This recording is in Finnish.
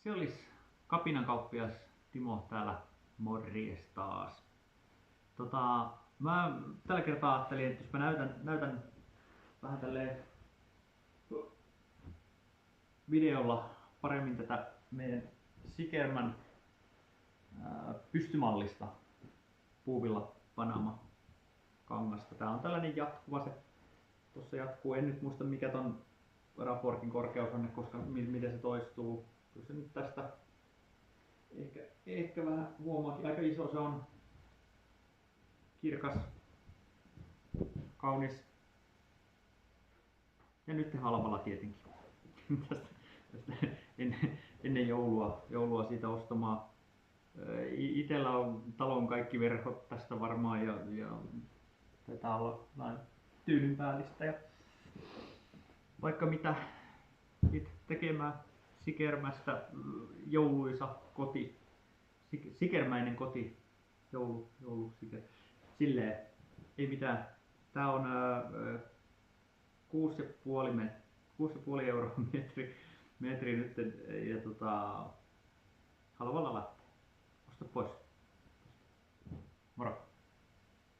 Se olisi kapinankauppias Timo täällä, morjes taas. Mä tällä kertaa ajattelin, että jos mä näytän vähän tälleen videolla paremmin tätä meidän Sikerman pystymallista puuvilla Panama kangasta. Tää on tällainen jatkuva, se tossa jatkuu. En nyt muista mikä ton raportin korkeus on, koska miten se toistuu. Kyllä se nyt tästä ehkä vähän huomaakin, aika iso se on. Kirkas, kaunis ja nyt halvalla tietenkin. tästä ennen joulua siitä ostamaan. Itellä on talon kaikki verhot tästä varmaan ja taitaa olla näin tyynyn päällistä ja vaikka mitä tekemään Sikermästä jouluisa koti, sikermäinen koti, joulusiker. Silleen, ei mitään. Tää on 6,5 euroa metri nyt ja halvalla lähtee. Osta pois. Moro.